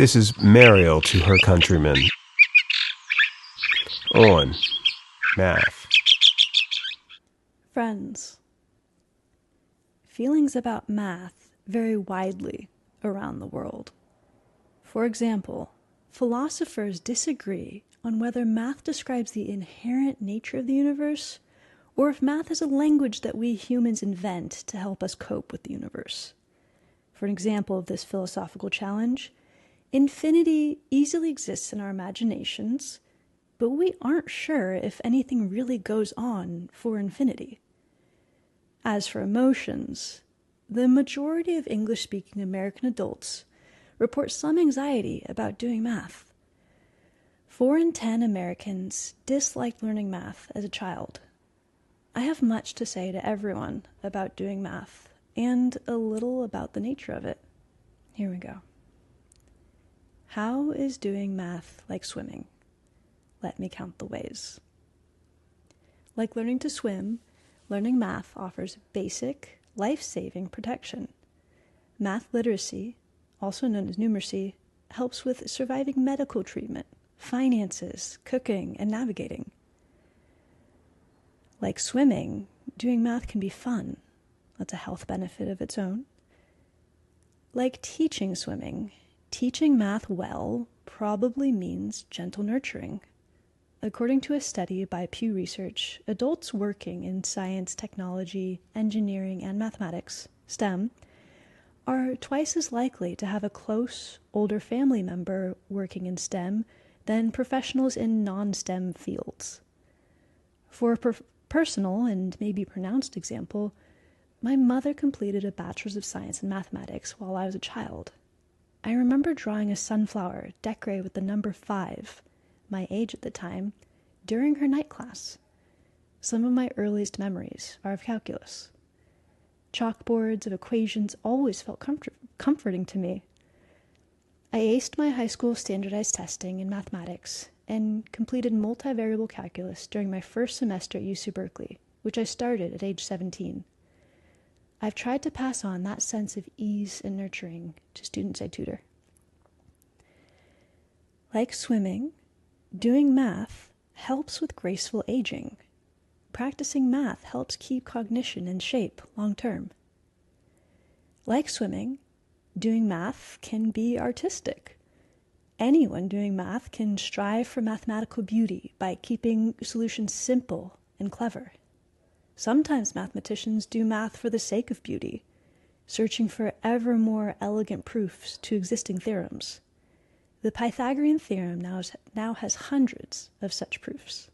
This is Meriel to her countrymen. On math. Friends, feelings about math vary widely around the world. For example, philosophers disagree on whether math describes the inherent nature of the universe or if math is a language that we humans invent to help us cope with the universe. For an example of this philosophical challenge, infinity easily exists in our imaginations, but we aren't sure if anything really goes on for infinity. As for emotions, the majority of English-speaking American adults report some anxiety about doing math. 4 in 10 Americans disliked learning math as a child. I have much to say to everyone about doing math and a little about the nature of it. Here we go. How is doing math like swimming? Let me count the ways. Like learning to swim, learning math offers basic, life-saving protection. Math literacy, also known as numeracy, helps with surviving medical treatment, finances, cooking, and navigating. Like swimming, doing math can be fun. That's a health benefit of its own. Like teaching swimming, teaching math well probably means gentle nurturing. According to a study by Pew Research, adults working in science, technology, engineering, and mathematics, STEM, are twice as likely to have a close, older family member working in STEM than professionals in non-STEM fields. For a personal and maybe pronounced example, my mother completed a Bachelor's of Science in Mathematics while I was a child. I remember drawing a sunflower decorated with the number 5, my age at the time, during her night class. Some of my earliest memories are of calculus. Chalkboards of equations always felt comforting to me. I aced my high school standardized testing in mathematics and completed multivariable calculus during my first semester at UC Berkeley, which I started at age 17. I've tried to pass on that sense of ease and nurturing to students I tutor. Like swimming, doing math helps with graceful aging. Practicing math helps keep cognition in shape long term. Like swimming, doing math can be artistic. Anyone doing math can strive for mathematical beauty by keeping solutions simple and clever. Sometimes mathematicians do math for the sake of beauty, searching for ever more elegant proofs to existing theorems. The Pythagorean theorem now has hundreds of such proofs.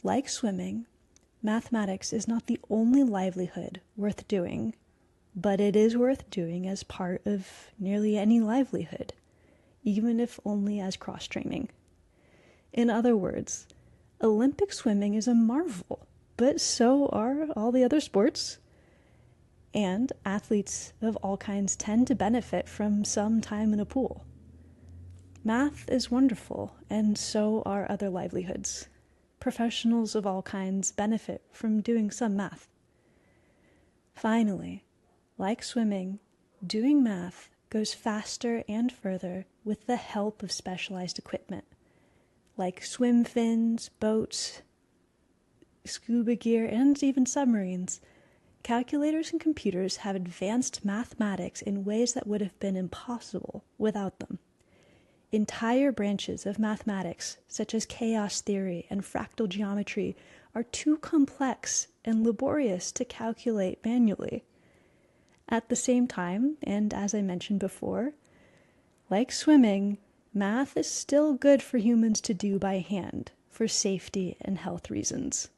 Like swimming, mathematics is not the only livelihood worth doing, but it is worth doing as part of nearly any livelihood, even if only as cross-training. In other words, Olympic swimming is a marvel, but so are all the other sports. And athletes of all kinds tend to benefit from some time in a pool. Math is wonderful, and so are other livelihoods. Professionals of all kinds benefit from doing some math. Finally, like swimming, doing math goes faster and further with the help of specialized equipment, like swim fins, boats, scuba gear, and even submarines. Calculators and computers have advanced mathematics in ways that would have been impossible without them. Entire branches of mathematics, such as chaos theory and fractal geometry, are too complex and laborious to calculate manually. At the same time, and as I mentioned before, like swimming, math is still good for humans to do by hand for safety and health reasons.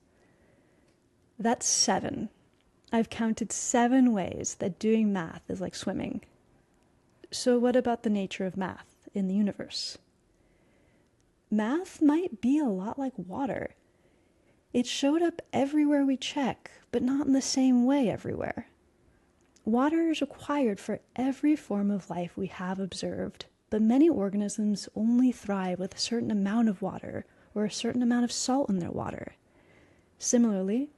That's 7. I've counted 7 ways that doing math is like swimming. So what about the nature of math in the universe? Math might be a lot like water. It showed up everywhere we check, but not in the same way everywhere. Water is required for every form of life we have observed, but many organisms only thrive with a certain amount of water or a certain amount of salt in their water. Similarly,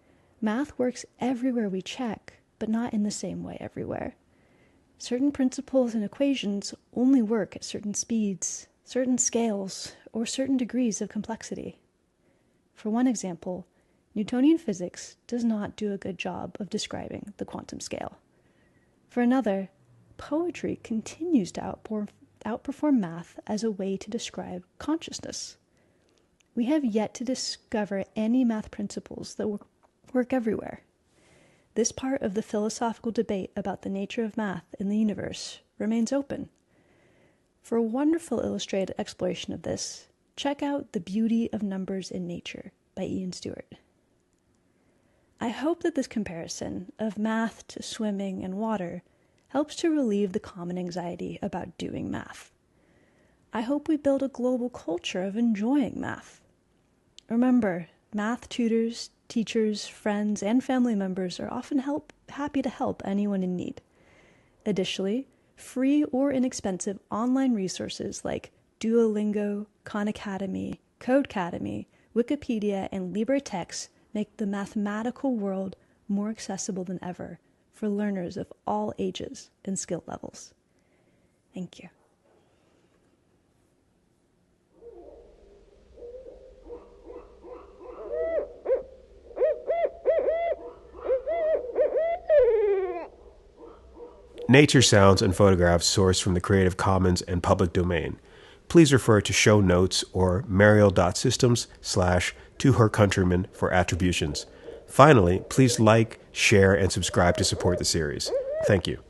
math works everywhere we check, but not in the same way everywhere. Certain principles and equations only work at certain speeds, certain scales, or certain degrees of complexity. For one example, Newtonian physics does not do a good job of describing the quantum scale. For another, poetry continues to outperform math as a way to describe consciousness. We have yet to discover any math principles that work everywhere. This part of the philosophical debate about the nature of math in the universe remains open. For a wonderful illustrated exploration of this, check out The Beauty of Numbers in Nature by Ian Stewart. I hope that this comparison of math to swimming and water helps to relieve the common anxiety about doing math. I hope we build a global culture of enjoying math. Remember, math tutors, teachers, friends, and family members are often happy to help anyone in need. Additionally, free or inexpensive online resources like Duolingo, Khan Academy, Codecademy, Wikipedia, and LibreText make the mathematical world more accessible than ever for learners of all ages and skill levels. Thank you. Nature sounds and photographs sourced from the Creative Commons and public domain. Please refer to show notes or meriel.systems/tohercountrymen for attributions. Finally, please like, share, and subscribe to support the series. Thank you.